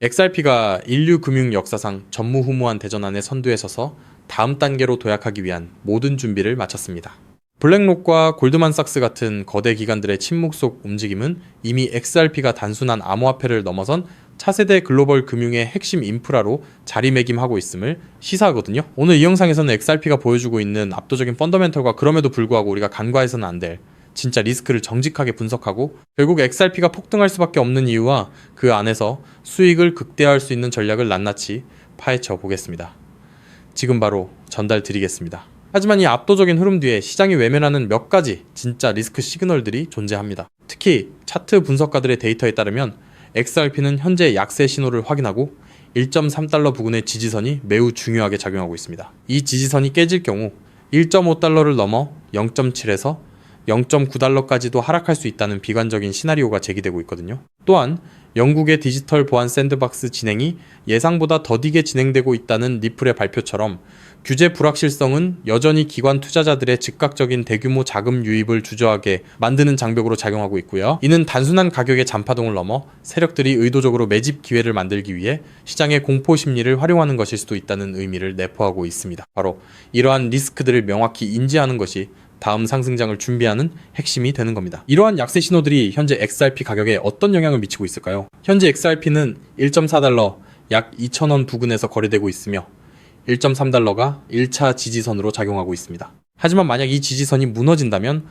XRP가 인류 금융 역사상 전무후무한 대전환의 선두에 서서 다음 단계로 도약하기 위한 모든 준비를 마쳤습니다. 블랙록과 골드만삭스 같은 거대 기관들의 침묵 속 움직임은 이미 XRP가 단순한 암호화폐를 넘어선 차세대 글로벌 금융의 핵심 인프라로 자리매김하고 있음을 시사하거든요. 오늘 이 영상에서는 XRP가 보여주고 있는 압도적인 펀더멘털과 그럼에도 불구하고 우리가 간과해서는 안 될 진짜 리스크를 정직하게 분석하고 결국 XRP가 폭등할 수밖에 없는 이유와 그 안에서 수익을 극대화할 수 있는 전략을 낱낱이 파헤쳐 보겠습니다. 지금 바로 전달 드리겠습니다. 하지만 이 압도적인 흐름 뒤에 시장이 외면하는 몇 가지 진짜 리스크 시그널들이 존재합니다. 특히 차트 분석가들의 데이터에 따르면 XRP는 현재 약세 신호를 확인하고 1.3달러 부근의 지지선이 매우 중요하게 작용하고 있습니다. 이 지지선이 깨질 경우 1.5달러를 넘어 0.7에서 0.9달러까지도 하락할 수 있다는 비관적인 시나리오가 제기되고 있거든요. 또한 영국의 디지털 보안 샌드박스 진행이 예상보다 더디게 진행되고 있다는 리플의 발표처럼 규제 불확실성은 여전히 기관 투자자들의 즉각적인 대규모 자금 유입을 주저하게 만드는 장벽으로 작용하고 있고요. 이는 단순한 가격의 잔파동을 넘어 세력들이 의도적으로 매집 기회를 만들기 위해 시장의 공포 심리를 활용하는 것일 수도 있다는 의미를 내포하고 있습니다. 바로 이러한 리스크들을 명확히 인지하는 것이 다음 상승장을 준비하는 핵심이 되는 겁니다. 이러한 약세 신호들이 현재 XRP 가격에 어떤 영향을 미치고 있을까요? 현재 XRP는 1.4달러 약 2,000원 부근에서 거래되고 있으며 1.3달러가 1차 지지선으로 작용하고 있습니다. 하지만 만약 이 지지선이 무너진다면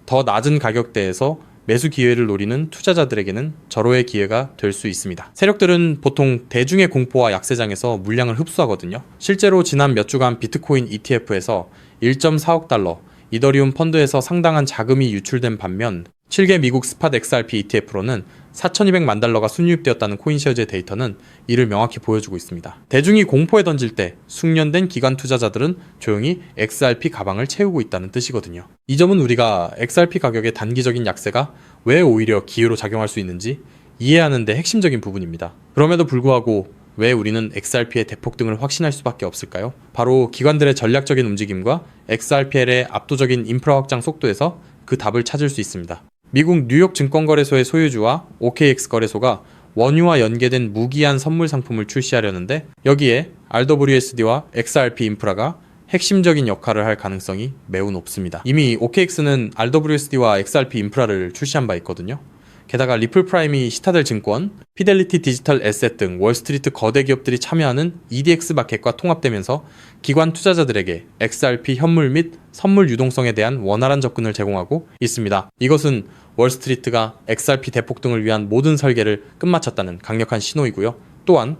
더 낮은 가격대에서 매수 기회를 노리는 투자자들에게는 절호의 기회가 될 수 있습니다. 세력들은 보통 대중의 공포와 약세장에서 물량을 흡수하거든요. 실제로 지난 몇 주간 비트코인 ETF에서 1.4억 달러, 이더리움 펀드에서 상당한 자금이 유출된 반면 7개 미국 스팟 XRP ETF로는 4,200만 달러가 순유입되었다는 코인시어즈의 데이터는 이를 명확히 보여주고 있습니다. 대중이 공포에 던질 때 숙련된 기관 투자자들은 조용히 XRP 가방을 채우고 있다는 뜻이거든요. 이 점은 우리가 XRP 가격의 단기적인 약세가 왜 오히려 기회로 작용할 수 있는지 이해하는 데 핵심적인 부분입니다. 그럼에도 불구하고 왜 우리는 XRP의 대폭등을 확신할 수밖에 없을까요? 바로 기관들의 전략적인 움직임과 XRPL의 압도적인 인프라 확장 속도에서 그 답을 찾을 수 있습니다. 미국 뉴욕 증권거래소의 소유주와 OKX 거래소가 원유와 연계된 무기한 선물 상품을 출시하려는데 여기에 RWSD와 XRP 인프라가 핵심적인 역할을 할 가능성이 매우 높습니다. 이미 OKX는 RWSD와 XRP 인프라를 출시한 바 있거든요. 게다가 리플 프라임이 시타델 증권, 피델리티 디지털 에셋 등 월스트리트 거대 기업들이 참여하는 EDX 마켓과 통합되면서 기관 투자자들에게 XRP 현물 및 선물 유동성에 대한 원활한 접근을 제공하고 있습니다. 이것은 월스트리트가 XRP 대폭등을 위한 모든 설계를 끝마쳤다는 강력한 신호이고요. 또한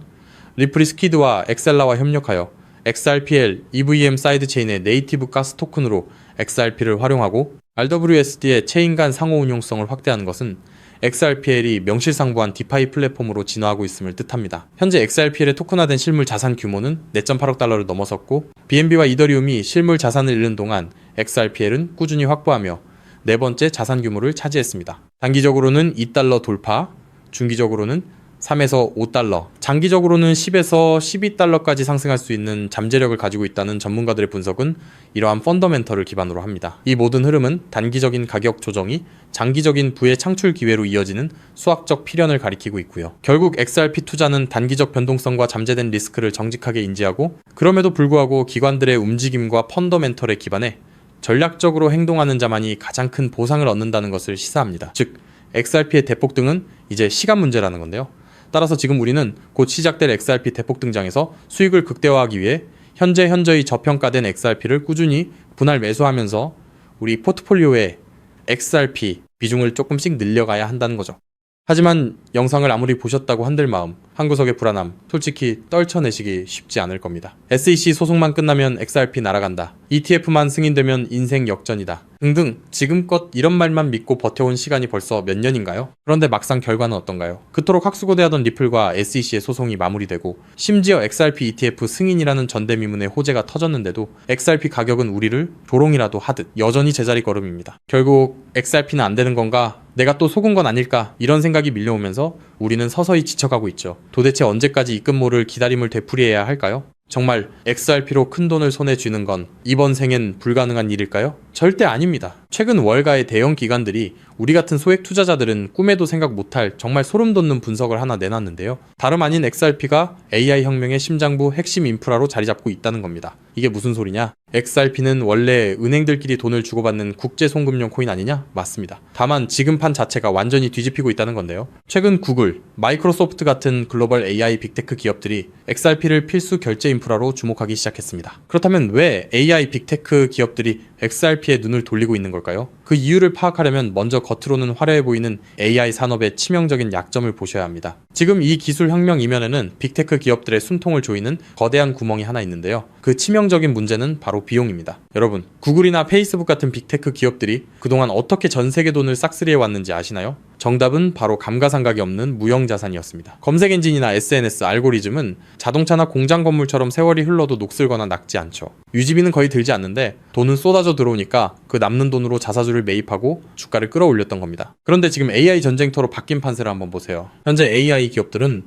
리플이 스퀴드와 엑셀라와 협력하여 XRPL EVM 사이드체인의 네이티브 가스 토큰으로 XRP를 활용하고 RWSD의 체인 간 상호 운용성을 확대하는 것은 XRPL이 명실상부한 디파이 플랫폼으로 진화하고 있음을 뜻합니다. 현재 XRPL의 토큰화된 실물 자산 규모는 4.8억 달러를 넘어섰고 BNB와 이더리움이 실물 자산을 잃는 동안 XRPL은 꾸준히 확보하며 네 번째 자산 규모를 차지했습니다. 단기적으로는 2달러 돌파, 중기적으로는 3에서 5달러, 장기적으로는 10에서 12달러까지 상승할 수 있는 잠재력을 가지고 있다는 전문가들의 분석은 이러한 펀더멘털을 기반으로 합니다. 이 모든 흐름은 단기적인 가격 조정이 장기적인 부의 창출 기회로 이어지는 수학적 필연을 가리키고 있고요. 결국 XRP 투자는 단기적 변동성과 잠재된 리스크를 정직하게 인지하고 그럼에도 불구하고 기관들의 움직임과 펀더멘털에 기반해 전략적으로 행동하는 자만이 가장 큰 보상을 얻는다는 것을 시사합니다. 즉, XRP의 대폭등은 이제 시간 문제라는 건데요. 따라서 지금 우리는 곧 시작될 XRP 대폭등장에서 수익을 극대화하기 위해 현저히 저평가된 XRP를 꾸준히 분할 매수하면서 우리 포트폴리오에 XRP 비중을 조금씩 늘려가야 한다는 거죠. 하지만 영상을 아무리 보셨다고 한들 마음, 한구석의 불안함, 솔직히 떨쳐내시기 쉽지 않을 겁니다. SEC 소송만 끝나면 XRP 날아간다. ETF만 승인되면 인생 역전이다. 등등 지금껏 이런 말만 믿고 버텨온 시간이 벌써 몇 년인가요? 그런데 막상 결과는 어떤가요? 그토록 학수고대하던 리플과 SEC의 소송이 마무리되고 심지어 XRP ETF 승인이라는 전대미문의 호재가 터졌는데도 XRP 가격은 우리를 조롱이라도 하듯 여전히 제자리 걸음입니다. 결국 XRP는 안 되는 건가? 내가 또 속은 건 아닐까? 이런 생각이 밀려오면서 우리는 서서히 지쳐가고 있죠. 도대체 언제까지 입금모를 기다림을 되풀이해야 할까요? 정말 XRP로 큰 돈을 손에 쥐는 건 이번 생엔 불가능한 일일까요? 절대 아닙니다. 최근 월가의 대형 기관들이 우리 같은 소액 투자자들은 꿈에도 생각 못할 정말 소름 돋는 분석을 하나 내놨는데요. 다름 아닌 XRP가 AI 혁명의 심장부 핵심 인프라로 자리 잡고 있다는 겁니다. 이게 무슨 소리냐? XRP는 원래 은행들끼리 돈을 주고받는 국제 송금용 코인 아니냐? 맞습니다. 다만 지금 판 자체가 완전히 뒤집히고 있다는 건데요. 최근 구글, 마이크로소프트 같은 글로벌 AI 빅테크 기업들이 XRP를 필수 결제 인프라로 주목하기 시작했습니다. 그렇다면 왜 AI 빅테크 기업들이 XRP에 눈을 돌리고 있는 걸까요? 그 이유를 파악하려면 먼저 겉으로는 화려해 보이는 AI 산업의 치명적인 약점을 보셔야 합니다. 지금 이 기술 혁명 이면에는 빅테크 기업들의 숨통을 조이는 거대한 구멍이 하나 있는데요. 그 치명적인 문제는 바로 비용입니다. 여러분, 구글이나 페이스북 같은 빅테크 기업들이 그동안 어떻게 전 세계 돈을 싹쓸이해 왔는지 아시나요? 정답은 바로 감가상각이 없는 무형자산이었습니다. 검색 엔진이나 SNS, 알고리즘은 자동차나 공장 건물처럼 세월이 흘러도 녹슬거나 낡지 않죠. 유지비는 거의 들지 않는데 돈은 쏟아져 들어오니까 그 남는 돈으로 자사주를 매입하고 주가를 끌어올렸던 겁니다. 그런데 지금 AI 전쟁터로 바뀐 판세를 한번 보세요. 현재 AI 기업들은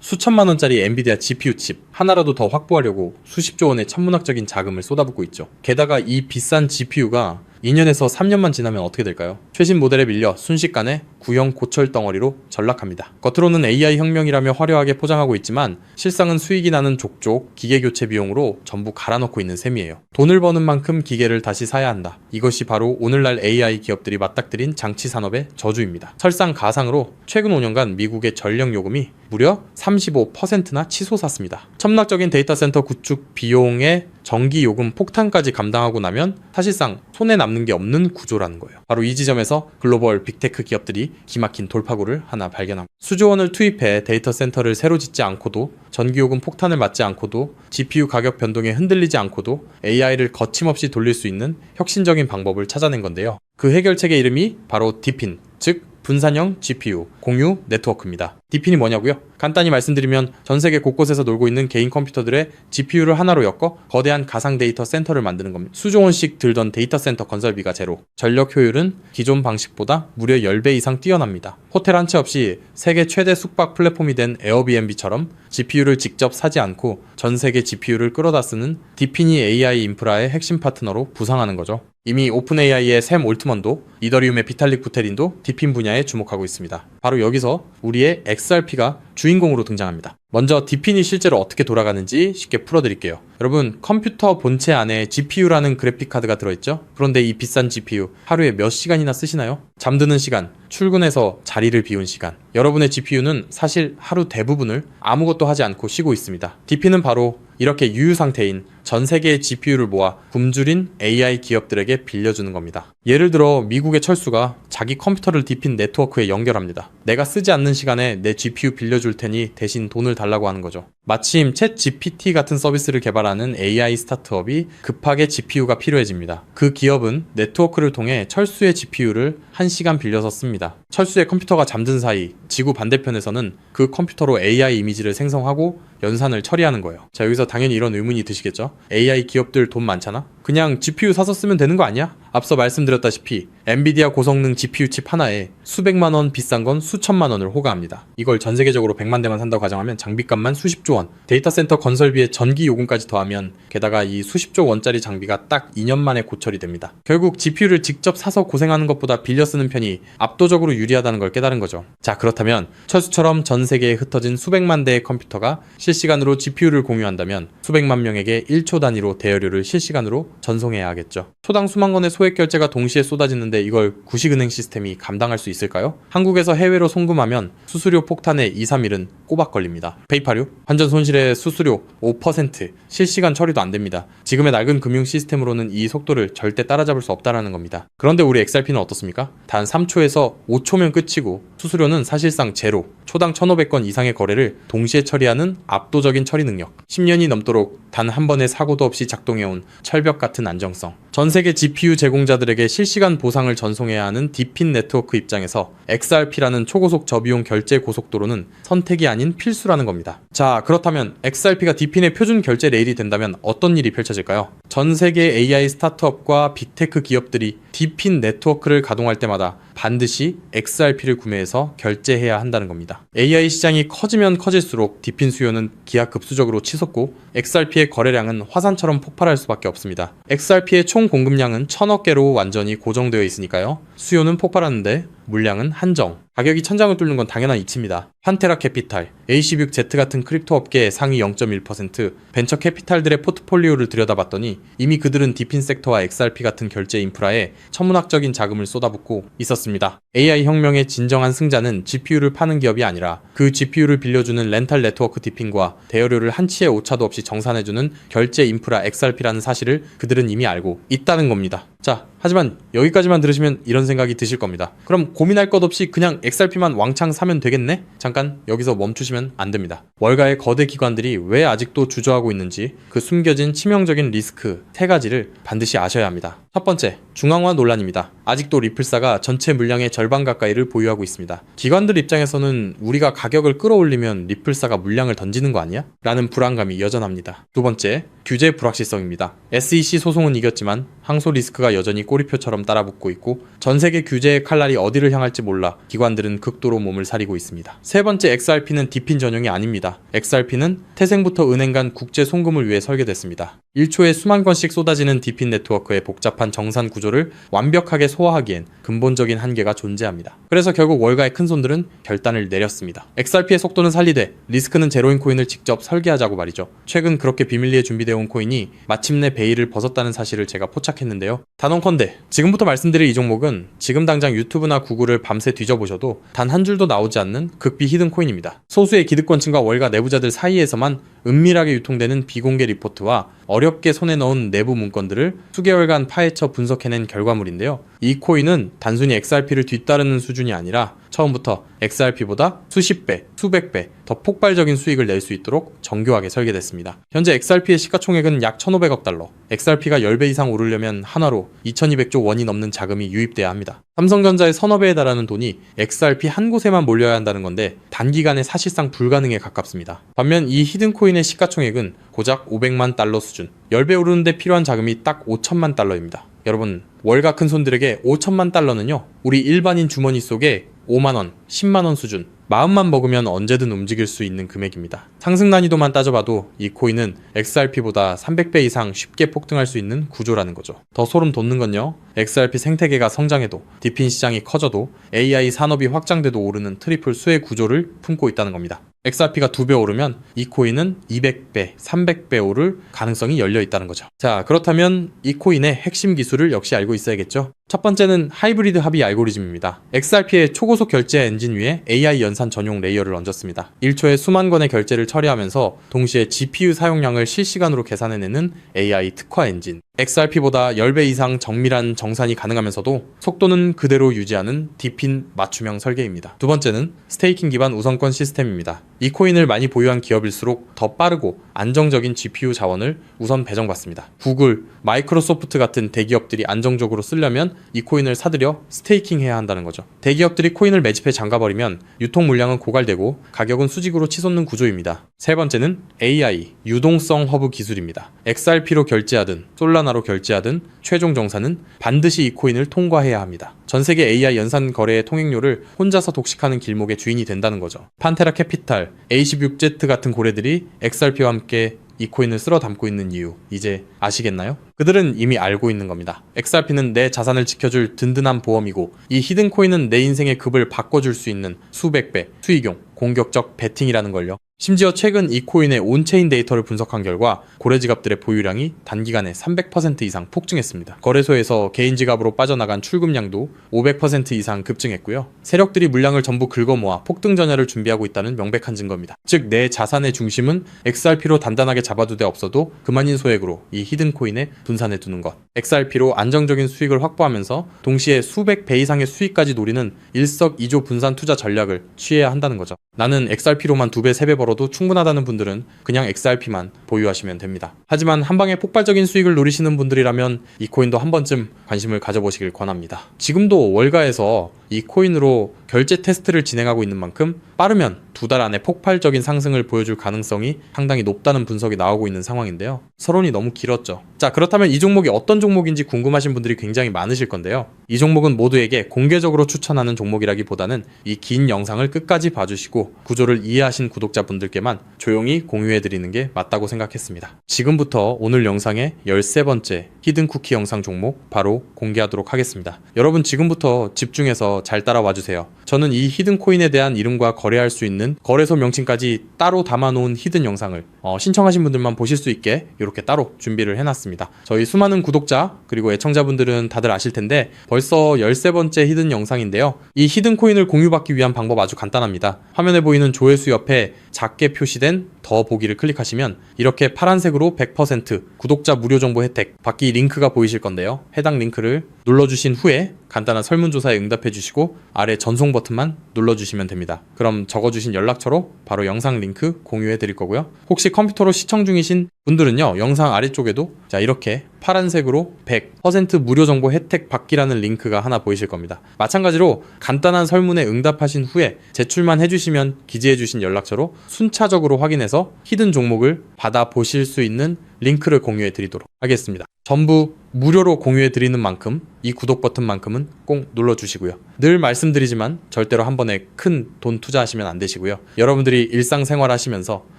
수천만 원짜리 엔비디아 GPU 칩 하나라도 더 확보하려고 수십조 원의 천문학적인 자금을 쏟아붓고 있죠. 게다가 이 비싼 GPU가 2년에서 3년만 지나면 어떻게 될까요? 최신 모델에 밀려 순식간에 구형 고철 덩어리로 전락합니다. 겉으로는 AI 혁명이라며 화려하게 포장하고 있지만 실상은 수익이 나는 족족 기계 교체 비용으로 전부 갈아넣고 있는 셈이에요. 돈을 버는 만큼 기계를 다시 사야 한다. 이것이 바로 오늘날 AI 기업들이 맞닥뜨린 장치 산업의 저주입니다. 설상가상으로 최근 5년간 미국의 전력 요금이 무려 35%나 치솟았습니다. 첨락적인 데이터 센터 구축 비용의 전기 요금 폭탄까지 감당하고 나면 사실상 손에 남는 게 없는 구조라는 거예요. 바로 이 지점에서 글로벌 빅테크 기업들이 기막힌 돌파구를 하나 발견합니다. 수조 원을 투입해 데이터 센터를 새로 짓지 않고도 전기 요금 폭탄을 맞지 않고도 GPU 가격 변동에 흔들리지 않고도 AI를 거침없이 돌릴 수 있는 혁신적인 방법을 찾아낸 건데요. 그 해결책의 이름이 바로 DePIN, 즉 분산형 GPU, 공유 네트워크입니다. DePIN이 뭐냐고요? 간단히 말씀드리면 전 세계 곳곳에서 놀고 있는 개인 컴퓨터들의 GPU를 하나로 엮어 거대한 가상 데이터 센터를 만드는 겁니다. 수조 원씩 들던 데이터 센터 건설비가 제로. 전력 효율은 기존 방식보다 무려 10배 이상 뛰어납니다. 호텔 한 채 없이 세계 최대 숙박 플랫폼이 된 에어비앤비처럼 GPU를 직접 사지 않고 전 세계 GPU를 끌어다 쓰는 DePIN이 AI 인프라의 핵심 파트너로 부상하는 거죠. 이미 오픈AI의 샘 올트먼도 이더리움의 비탈릭 부테린도 DePIN 분야에 주목하고 있습니다. 바로 여기서 우리의 XRP가 주인공으로 등장합니다. 먼저 DePIN이 실제로 어떻게 돌아가는지 쉽게 풀어드릴게요. 여러분, 컴퓨터 본체 안에 GPU라는 그래픽카드가 들어있죠? 그런데 이 비싼 GPU 하루에 몇 시간이나 쓰시나요? 잠드는 시간, 출근해서 자리를 비운 시간. 여러분의 GPU는 사실 하루 대부분을 아무것도 하지 않고 쉬고 있습니다. DePIN은 바로 이렇게 유유 상태인 전 세계의 GPU를 모아 굶주린 AI 기업들에게 빌려주는 겁니다. 예를 들어 미국의 철수가 자기 컴퓨터를 DePIN 네트워크에 연결합니다. 내가 쓰지 않는 시간에 내 GPU 빌려줄 테니 대신 돈을 달라고 하는 거죠. 마침 챗GPT 같은 서비스를 개발하는 AI 스타트업이 급하게 GPU가 필요해집니다. 그 기업은 네트워크를 통해 철수의 GPU를 1시간 빌려서 씁니다. 철수의 컴퓨터가 잠든 사이 지구 반대편에서는 그 컴퓨터로 AI 이미지를 생성하고 연산을 처리하는 거예요. 자, 여기서 당연히 이런 의문이 드시겠죠? AI 기업들 돈 많잖아? 그냥 GPU 사서 쓰면 되는 거 아니야? 앞서 말씀드렸다시피 엔비디아 고성능 GPU 칩 하나에 수백만 원, 비싼 건 수천만 원을 호가합니다. 이걸 전 세계적으로 100만 대만 산다고 가정하면 장비값만 수십조 원, 데이터 센터 건설비에 전기 요금까지 더하면 게다가 이 수십조 원짜리 장비가 딱 2년 만에 고철이 됩니다. 결국 GPU를 직접 사서 고생하는 것보다 빌려 쓰는 편이 압도적으로 유리하다는 걸 깨달은 거죠. 자, 그렇다면 철수처럼 전 세계에 흩어진 수백만 대의 컴퓨터가 실시간으로 GPU를 공유한다면 수백만 명에게 1초 단위로 대여료를 실시간으로 전송해야 하겠죠. 초당 수만 건의 소액 결제가 동시에 쏟아지는데 이걸 구식은행 시스템이 감당할 수 있을까요? 한국에서 해외로 송금하면 수수료 폭탄에 2-3일은 꼬박 걸립니다. 페이팔요? 환전 손실의 수수료 5%, 실시간 처리도 안 됩니다. 지금의 낡은 금융 시스템으로는 이 속도를 절대 따라잡을 수 없다는 겁니다. 그런데 우리 XRP는 어떻습니까? 단 3초에서 5초면 끝이고 수수료는 사실상 제로, 초당 1,500건 이상의 거래를 동시에 처리하는 압도적인 처리 능력, 10년이 넘도록 단 한 번의 사고도 없이 작동해온 철벽 같은 안정성, 전 세계 GPU 제공자들에게 실시간 보상을 전송해야 하는 DePIN 네트워크 입장에서 XRP라는 초고속 저비용 결제 고속도로는 선택이 아닌 필수라는 겁니다. 자, 그렇다면 XRP가 DePIN의 표준 결제 레일이 된다면 어떤 일이 펼쳐질까요? 전 세계 AI 스타트업과 빅테크 기업들이 DePIN 네트워크를 가동할 때마다 반드시 XRP를 구매해서 결제해야 한다는 겁니다. AI 시장이 커지면 커질수록 DePIN 수요는 기하급수적으로 치솟고 XRP의 거래량은 화산처럼 폭발할 수밖에 없습니다. XRP의 총 공급량은 1,000억 개로 완전히 고정되어 있으니까요. 수요는 폭발하는데 물량은 한정. 가격이 천장을 뚫는 건 당연한 이치입니다. 판테라 캐피탈, A16Z 같은 크립토 업계의 상위 0.1%, 벤처 캐피탈들의 포트폴리오를 들여다봤더니 이미 그들은 디핀 섹터와 XRP 같은 결제 인프라에 천문학적인 자금을 쏟아붓고 있었습니다. AI 혁명의 진정한 승자는 GPU를 파는 기업이 아니라 그 GPU를 빌려주는 렌탈 네트워크 디핀과 대여료를 한치의 오차도 없이 정산해주는 결제 인프라 XRP라는 사실을 그들은 이미 알고 있다는 겁니다. 자, 하지만 여기까지만 들으시면 이런 생각이 드실 겁니다. 그럼 고민할 것 없이 그냥 XRP만 왕창 사면 되겠네? 잠깐 여기서 멈추시면 안 됩니다. 월가의 거대 기관들이 왜 아직도 주저하고 있는지 그 숨겨진 치명적인 리스크 3가지를 반드시 아셔야 합니다. 첫 번째, 중앙화 논란입니다. 아직도 리플사가 전체 물량의 절반 가까이를 보유하고 있습니다. 기관들 입장에서는 우리가 가격을 끌어올리면 리플사가 물량을 던지는 거 아니야? 라는 불안감이 여전합니다. 두 번째, 규제 불확실성입니다. SEC 소송은 이겼지만 항소 리스크가 여전히 꼬리표처럼 따라붙고 있고 전 세계 규제의 칼날이 어디를 향할지 몰라 기관들은 극도로 몸을 사리고 있습니다. 세 번째, XRP는 디핀 전용이 아닙니다. XRP는 태생부터 은행 간 국제 송금을 위해 설계됐습니다. 1초에 수만 건씩 쏟아지는 디핀 네트워크의 복잡한 정산 구조를 완벽하게 소화하기엔 근본적인 한계가 존재합니다. 그래서 결국 월가의 큰손들은 결단을 내렸습니다. XRP의 속도는 살리되 리스크는 제로인 코인을 직접 설계하자고 말이죠. 최근 그렇게 비밀리에 준비되어 온 코인이 마침내 베일을 벗었다는 사실을 제가 포착했는데요. 단언컨대 지금부터 말씀드릴 이 종목은 지금 당장 유튜브나 구글을 밤새 뒤져보셔도 단 한 줄도 나오지 않는 극비 히든 코인입니다. 소수의 기득권층과 월가 내부자들 사이에서만 은밀하게 유통되는 비공개 리포트와 어렵게 손에 넣은 내부 문건들을 수개월간 파헤쳐 분석해낸 결과물인데요. 이 코인은 단순히 XRP를 뒤따르는 수준이 아니라 처음부터 XRP보다 수십 배, 수백 배 더 폭발적인 수익을 낼 수 있도록 정교하게 설계됐습니다. 현재 XRP의 시가총액은 약 1,500억 달러, XRP가 10배 이상 오르려면 한화로 2,200조 원이 넘는 자금이 유입돼야 합니다. 삼성전자의 서너 배에 달하는 돈이 XRP 한 곳에만 몰려야 한다는 건데 단기간에 사실상 불가능에 가깝습니다. 반면 이 히든코인의 시가총액은 고작 500만 달러 수준, 10배 오르는데 필요한 자금이 딱 5천만 달러입니다. 여러분, 월가 큰손들에게 5천만 달러는요, 우리 일반인 주머니 속에 5만원, 10만원 수준, 마음만 먹으면 언제든 움직일 수 있는 금액입니다. 상승 난이도만 따져봐도 이 코인은 XRP보다 300배 이상 쉽게 폭등할 수 있는 구조라는 거죠. 더 소름 돋는 건요, XRP 생태계가 성장해도 디핀 시장이 커져도 AI 산업이 확장돼도 오르는 트리플 수의 구조를 품고 있다는 겁니다. XRP가 2배 오르면 이 코인은 200배, 300배 오를 가능성이 열려 있다는 거죠. 자, 그렇다면 이 코인의 핵심 기술을 역시 알고 있어야겠죠? 첫 번째는 하이브리드 합의 알고리즘입니다. XRP의 초고속 결제 엔진 위에 AI 연산 전용 레이어를 얹었습니다. 1초에 수만 건의 결제를 처리하면서 동시에 GPU 사용량을 실시간으로 계산해내는 AI 특화 엔진. XRP보다 10배 이상 정밀한 정산이 가능하면서도 속도는 그대로 유지하는 디핀 맞춤형 설계입니다. 두 번째는 스테이킹 기반 우선권 시스템입니다. 이 코인을 많이 보유한 기업일수록 더 빠르고 안정적인 GPU 자원을 우선 배정받습니다. 구글, 마이크로소프트 같은 대기업들이 안정적으로 쓰려면 이 코인을 사들여 스테이킹 해야 한다는 거죠. 대기업들이 코인을 매집해 잠가버리면 유통 물량은 고갈되고 가격은 수직으로 치솟는 구조입니다. 세 번째는 AI, 유동성 허브 기술입니다. XRP로 결제하든 솔라나로 결제하든 최종 정산은 반드시 이 코인을 통과해야 합니다. 전 세계 AI 연산 거래의 통행료를 혼자서 독식하는 길목의 주인이 된다는 거죠. 판테라 캐피탈, A16Z 같은 고래들이 XRP와 함께 이 코인을 쓸어 담고 있는 이유, 이제 아시겠나요? 그들은 이미 알고 있는 겁니다. XRP는 내 자산을 지켜줄 든든한 보험이고 이 히든 코인은 내 인생의 급을 바꿔줄 수 있는 수백 배, 수익용, 공격적 베팅이라는 걸요. 심지어 최근 이 코인의 온체인 데이터를 분석한 결과 고래 지갑들의 보유량이 단기간에 300% 이상 폭증했습니다. 거래소에서 개인 지갑으로 빠져나간 출금량도 500% 이상 급증했고요. 세력들이 물량을 전부 긁어모아 폭등 전야를 준비하고 있다는 명백한 증거입니다. 즉, 내 자산의 중심은 XRP로 단단하게 잡아두되 없어도 그만인 소액으로 이 히든 코인에 분산해 두는 것. XRP로 안정적인 수익을 확보하면서 동시에 수백 배 이상의 수익까지 노리는 일석이조 분산 투자 전략을 취해야 한다는 거죠. 나는 XRP로만 2배, 3배 벌어도 충분하다는 분들은 그냥 XRP만 보유하시면 됩니다. 하지만 한방에 폭발적인 수익을 노리시는 분들이라면 이 코인도 한 번쯤 관심을 가져보시길 권합니다. 지금도 월가에서 이 코인으로 결제 테스트를 진행하고 있는 만큼 빠르면 2달 안에 폭발적인 상승을 보여줄 가능성이 상당히 높다는 분석이 나오고 있는 상황인데요. 서론이 너무 길었죠. 자, 그렇다면 이 종목이 어떤 종목인지 궁금하신 분들이 굉장히 많으실 건데요. 이 종목은 모두에게 공개적으로 추천하는 종목이라기보다는 이 긴 영상을 끝까지 봐주시고 구조를 이해하신 구독자분들께만 조용히 공유해드리는 게 맞다고 생각했습니다. 지금부터 오늘 영상의 13번째 히든쿠키 영상 종목 바로 공개하도록 하겠습니다. 여러분 지금부터 집중해서 잘 따라와주세요. 저는 이 히든코인에 대한 이름과 거래할 수 있는 거래소 명칭까지 따로 담아놓은 히든 영상을 신청하신 분들만 보실 수 있게 이렇게 따로 준비를 해놨습니다. 저희 수많은 구독자 그리고 애청자분들은 다들 아실 텐데 벌써 13번째 히든 영상인데요. 이 히든코인을 공유받기 위한 방법 아주 간단합니다. 화면에 보이는 조회수 옆에 작게 표시된 더 보기를 클릭하시면 이렇게 파란색으로 100% 구독자 무료 정보 혜택 받기 링크가 보이실 건데요. 해당 링크를 눌러주신 후에 간단한 설문조사에 응답해 주시고 아래 전송 버튼만 눌러주시면 됩니다. 그럼 적어주신 연락처로 바로 영상 링크 공유해 드릴 거고요. 혹시 컴퓨터로 시청 중이신 분들은요, 영상 아래쪽에도 자 이렇게 파란색으로 100% 무료 정보 혜택 받기라는 링크가 하나 보이실 겁니다. 마찬가지로 간단한 설문에 응답하신 후에 제출만 해주시면 기재해주신 연락처로 순차적으로 확인해서 히든 종목을 받아보실 수 있는 링크를 공유해 드리도록 하겠습니다. 전부 무료로 공유해 드리는 만큼 이 구독 버튼만큼은 꼭 눌러주시고요. 늘 말씀드리지만 절대로 한 번에 큰 돈 투자하시면 안 되시고요. 여러분들이 일상생활 하시면서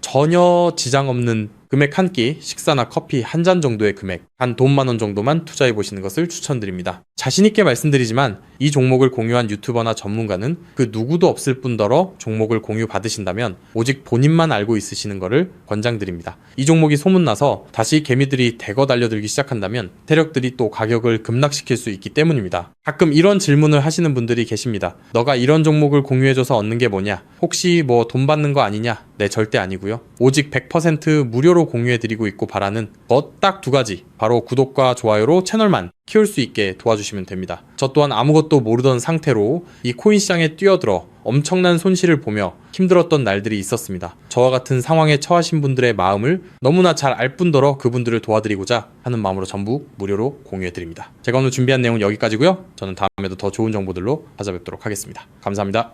전혀 지장 없는 금액 한 끼, 식사나 커피 한 잔 정도의 금액, 한 돈 10,000원 정도만 투자해 보시는 것을 추천드립니다. 자신있게 말씀드리지만 이 종목을 공유한 유튜버나 전문가는 그 누구도 없을 뿐더러 종목을 공유 받으신다면 오직 본인만 알고 있으시는 것을 권장드립니다. 이 종목이 소문나서 다시 개미들이 대거 달려들기 시작한다면 세력들이 또 가격을 급락시킬 수 있기 때문입니다. 가끔 이런 질문을 하시는 분들이 계십니다. 너가 이런 종목을 공유해줘서 얻는 게 뭐냐? 혹시 뭐 돈 받는 거 아니냐? 네, 절대 아니고요. 오직 100% 무료로 공유해드리고 있고 바라는 것 딱 2가지, 바로 구독과 좋아요로 채널만 키울 수 있게 도와주시면 됩니다. 저 또한 아무것도 모르던 상태로 이 코인 시장에 뛰어들어 엄청난 손실을 보며 힘들었던 날들이 있었습니다. 저와 같은 상황에 처하신 분들의 마음을 너무나 잘 알 뿐더러 그분들을 도와드리고자 하는 마음으로 전부 무료로 공유해드립니다. 제가 오늘 준비한 내용은 여기까지고요. 저는 다음에도 더 좋은 정보들로 찾아뵙도록 하겠습니다. 감사합니다.